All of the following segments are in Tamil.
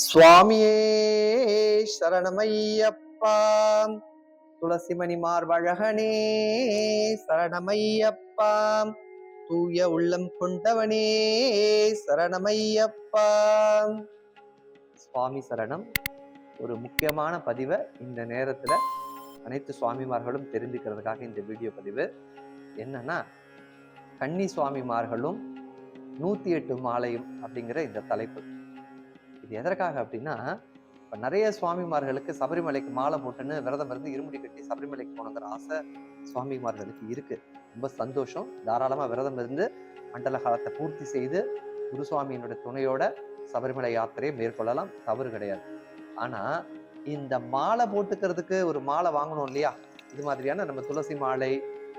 சுவாமியே சரணமையப்பா. துளசிமணி மார்பழகனே சரணமையப்பா. தூய உள்ளம் கொண்டவனே சரணமையப்பா. சுவாமி சரணம். ஒரு முக்கியமான பதிவை இந்த நேரத்துல அனைத்து சுவாமிமார்களும் தெரிஞ்சுக்கிறதுக்காக இந்த வீடியோ பதிவு என்னன்னா, கன்னி சுவாமிமார்களும் 108 மாலையும் அப்படிங்கிற இந்த தலைப்பு. இது எதற்காக அப்படின்னா, இப்ப நிறைய சுவாமிமார்களுக்கு சபரிமலைக்கு மாலை போட்டுன்னு விரதம் இருந்து இருமுடி கட்டி சபரிமலைக்கு போகணுங்கிற ஆசை சுவாமிமார்களுக்கு இருக்கு. ரொம்ப சந்தோஷம். தாராளமா விரதம் இருந்து மண்டல காலத்தை பூர்த்தி செய்து குருசுவாமியினுடைய துணையோட சபரிமலை யாத்திரையை மேற்கொள்ளலாம், தவறு கிடையாது. ஆனா இந்த மாலை போட்டுக்கிறதுக்கு ஒரு மாலை வாங்கணும் இல்லையா? இது மாதிரியான நம்ம துளசி மாலை,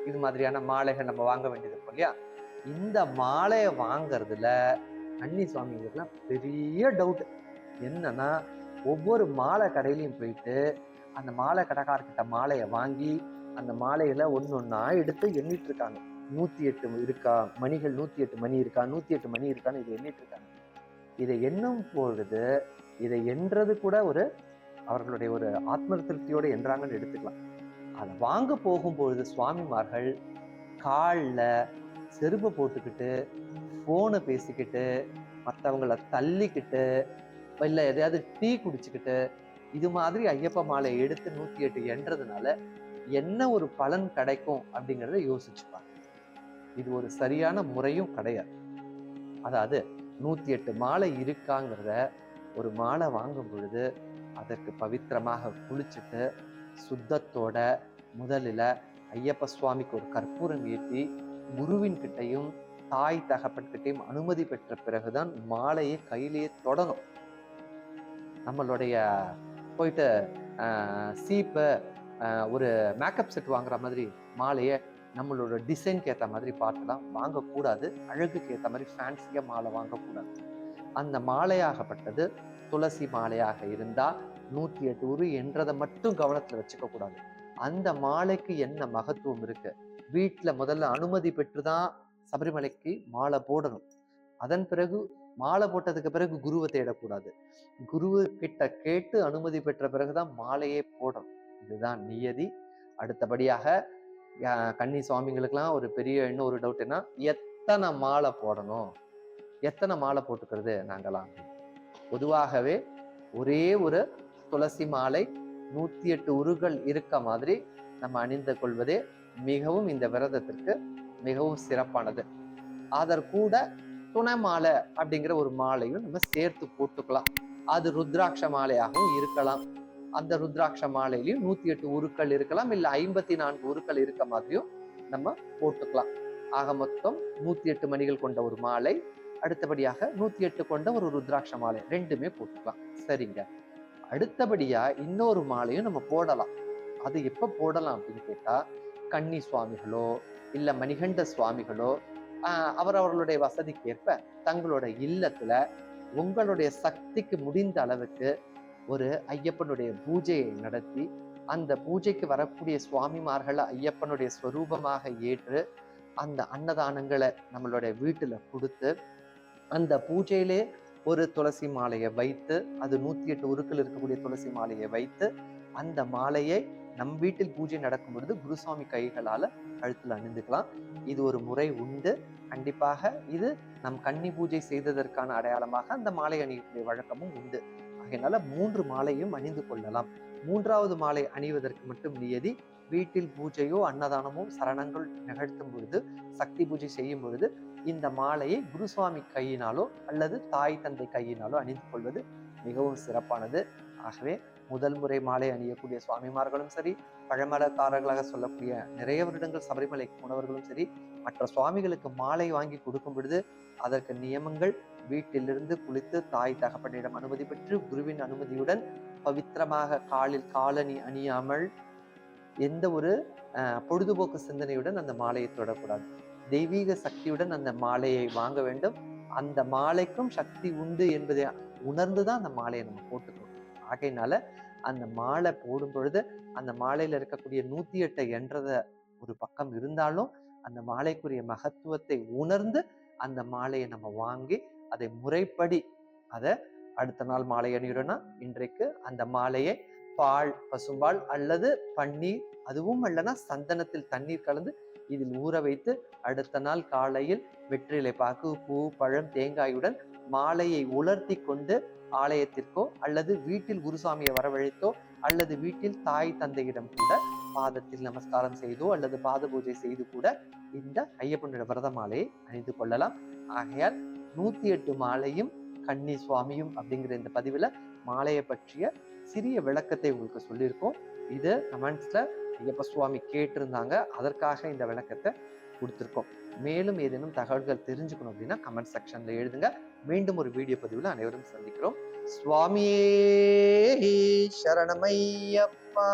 இது மாதிரியான மாலைகள் நம்ம வாங்க வேண்டியது இருக்கும் இல்லையா? இந்த மாலையை வாங்கறதுல கன்னி சுவாமிகளுக்குலாம் பெரிய டவுட் என்னன்னா, ஒவ்வொரு மாலை கடையிலையும் போயிட்டு அந்த மாலை கடைக்காரர்கிட்ட மாலையை வாங்கி அந்த மாலையில ஒன்னொன்னா எடுத்து எண்ணிட்டு இருக்காங்க. 108 இருக்கா, மணிகள் 108 மணி இருக்கா, 108 மணி இருக்கான்னு இதை எண்ணிட்டு இருக்காங்க. இதை எண்ணும் பொழுது இதை எண்றது கூட ஒரு அவர்களுடைய ஒரு ஆத்ம திருப்தியோட எண்றாங்கன்னு எடுத்துக்கலாம். அதை வாங்க போகும்பொழுது சுவாமிமார்கள் காலில் செருப்பு போட்டுக்கிட்டு போனை பேசிக்கிட்டு மற்றவங்களை தள்ளிக்கிட்டு இல்லை எதையாவது டீ குடிச்சுக்கிட்டு இது மாதிரி ஐயப்ப மாலை எடுத்து 108 எண்றதுனால என்ன ஒரு பலன் கிடைக்கும் அப்படிங்கிறத யோசிச்சுப்பாங்க. இது ஒரு சரியான முறையும் கிடையாது. அதாவது 108 மாலை இருக்காங்கிறத ஒரு மாலை வாங்கும் பொழுது அதற்கு பவித்திரமாக குளிச்சுட்டு சுத்தத்தோட முதலில் ஐயப்ப சுவாமிக்கு ஒரு கற்பூரம் ஏற்றி குருவின் கிட்டையும் தாய் தகப்பன்கிட்டையும் அனுமதி பெற்ற பிறகுதான் மாலையை கையிலேயே தொடணும். நம்மளுடைய போயிட்டு சீப்பை ஒரு மேக்கப் செட் வாங்குற மாதிரி மாலையை நம்மளோட டிசைனுக்கு ஏற்ற மாதிரி பார்த்துலாம் வாங்கக்கூடாது. அழகுக்கு ஏற்ற மாதிரி ஃபேன்சியாக மாலை வாங்கக்கூடாது. அந்த மாலையாகப்பட்டது துளசி மாலையாக இருந்தால் 108 உரு என்றதை மட்டும் கவனத்தில் வச்சுக்க கூடாது. அந்த மாலைக்கு என்ன மகத்துவம் இருக்கு, வீட்டில் முதல்ல அனுமதி பெற்றுதான் சபரிமலைக்கு மாலை போடணும். அதன் பிறகு மாலை போட்டதுக்கு பிறகு குருவை தேடக்கூடாது. குருவு கிட்ட கேட்டு அனுமதி பெற்ற பிறகுதான் மாலையே போடணும். இதுதான் நியதி. அடுத்தபடியாக கன்னி சுவாமிகளுக்கெல்லாம் ஒரு பெரிய இன்னொரு டவுட் என்ன, எத்தனை மாலை போடணும், எத்தனை மாலை போட்டுக்கிறது நாங்களாம். பொதுவாகவே ஒரே ஒரு துளசி மாலை 108 உருகள் இருக்க மாதிரி நம்ம அணிந்து கொள்வதே மிகவும் இந்த விரதத்திற்கு மிகவும் சிறப்பானது. அதற்கூட துணை மாலை அப்படிங்கிற ஒரு மாலையும் நம்ம சேர்த்து போட்டுக்கலாம். அது ருத்ராட்ச மாலையாகவும் இருக்கலாம். அந்த ருத்ராட்ச மாலையிலையும் 108 உருக்கள் இருக்கலாம், இல்லை 54 உருக்கள் இருக்க மாதிரியும் நம்ம போட்டுக்கலாம். ஆக மொத்தம் 108 மணிகள் கொண்ட ஒரு மாலை, அடுத்தபடியாக 108 கொண்ட ஒரு ருத்ராட்ச மாலை, ரெண்டுமே போட்டுக்கலாம். சரிங்க. அடுத்தபடியா இன்னொரு மாலையும் நம்ம போடலாம். அது எப்ப போடலாம் அப்படின்னு கேட்டா, கன்னி சுவாமிகளோ இல்ல மணிகண்ட சுவாமிகளோ அவர்களுடைய வசதிக்கேற்ப தங்களோட இல்லத்துல உங்களுடைய சக்திக்கு முடிந்த அளவுக்கு ஒரு ஐயப்பனுடைய பூஜையை நடத்தி அந்த பூஜைக்கு வரக்கூடிய சுவாமிமார்களை ஐயப்பனுடைய ஸ்வரூபமாக ஏற்று அந்த அன்னதானங்களை நம்மளுடைய வீட்டுல கொடுத்து அந்த பூஜையிலே ஒரு துளசி மாலையை வைத்து, அது 108 உருக்கள் இருக்கக்கூடிய துளசி மாலையை வைத்து அந்த மாலையை நம் வீட்டில் பூஜை நடக்கும் பொழுது குருசுவாமி கைகளால கழுத்துல அணிந்துக்கலாம். இது ஒரு முறை உண்டு. கண்டிப்பாக இது நம் கன்னி பூஜை செய்ததற்கான அடையாளமாக அந்த மாலை அணியக்கூடிய வழக்கமும் உண்டு. ஆகையினால 3 மாலையும் அணிந்து கொள்ளலாம். 3வது மாலை அணிவதற்கு மட்டும் நியதி, வீட்டில் பூஜையோ அன்னதானமோ சரணங்கள் நிகழ்த்தும் பொழுது, சக்தி பூஜை செய்யும் பொழுது இந்த மாலையை குருசுவாமி கையினாலோ அல்லது தாய் தந்தை கையினாலோ அணிந்து கொள்வது மிகவும் சிறப்பானது. ஆகவே முதல் முறை மாலை அணியக்கூடிய சுவாமிமார்களும் சரி, பழமலக்காரர்களாக சொல்லக்கூடிய நிறைய வருடங்கள் சபரிமலைக்கு போனவர்களும் சரி, மற்ற சுவாமிகளுக்கு மாலை வாங்கி கொடுக்கும் பொழுது அதற்கு நியமங்கள், வீட்டிலிருந்து குளித்து தாய் தகப்பனிடம் அனுமதி பெற்று குருவின் அனுமதியுடன் பவித்திரமாக காலில் காலணி அணியாமல் எந்த ஒரு பொழுதுபோக்கு சிந்தனையுடன் அந்த மாலையை தொடக்கூடாது. தெய்வீக சக்தியுடன் அந்த மாலையை வாங்க வேண்டும். அந்த மாலைக்கும் சக்தி உண்டு என்பதை உணர்ந்துதான் அந்த மாலையை நம்ம போட்டுக்கணும். ஆகையினால அந்த மாலை போடும் பொழுது அந்த மாலையில இருக்கக்கூடிய 108 என்றத ஒரு பக்கம் இருந்தாலும் அந்த மாலைக்குரிய மகத்துவத்தை உணர்ந்து அந்த மாலையை நம்ம வாங்கி அதை முறைப்படி அதை அடுத்த நாள் மாலை அணிகிறோம்னா இன்றைக்கு அந்த மாலையை பால், பசும்பால் அல்லது பன்னீர், அதுவும் அல்லனா சந்தனத்தில் தண்ணீர் கலந்து இதில் ஊற வைத்து அடுத்த நாள் காலையில் வெற்றிலை பாக்கு, பூ, பழம், தேங்காயுடன் மாலையை உலர்த்தி கொண்டு ஆலயத்திற்கோ அல்லது வீட்டில் குருசாமியை வரவழைத்தோ அல்லது வீட்டில் தாய் தந்தையிடம் கூட பாதத்தில் நமஸ்காரம் செய்தோ அல்லது பாத பூஜை செய்து கூட இந்த ஐயப்பனுடைய விரத மாலையை அணிந்து கொள்ளலாம். ஆகையால் 108 மாலையும் கன்னி சுவாமியும் அப்படிங்கிற இந்த பதிவுல மாலையை பற்றிய சிறிய விளக்கத்தை உங்களுக்கு சொல்லியிருக்கோம். இது கமெண்ட்ஸ்ல ஐயப்ப சுவாமி கேட்டிருந்தாங்க, அதற்காக இந்த விளக்கத்தை கொடுத்துருக்கோம். மேலும் ஏதேனும் தகவல்கள் தெரிஞ்சுக்கணும் அப்படின்னா கமெண்ட் செக்ஷன்ல எழுதுங்க. மீண்டும் ஒரு வீடியோ பதிவுல அனைவரும் சந்திக்கிறோம். சுவாமியே சரணமையப்பா.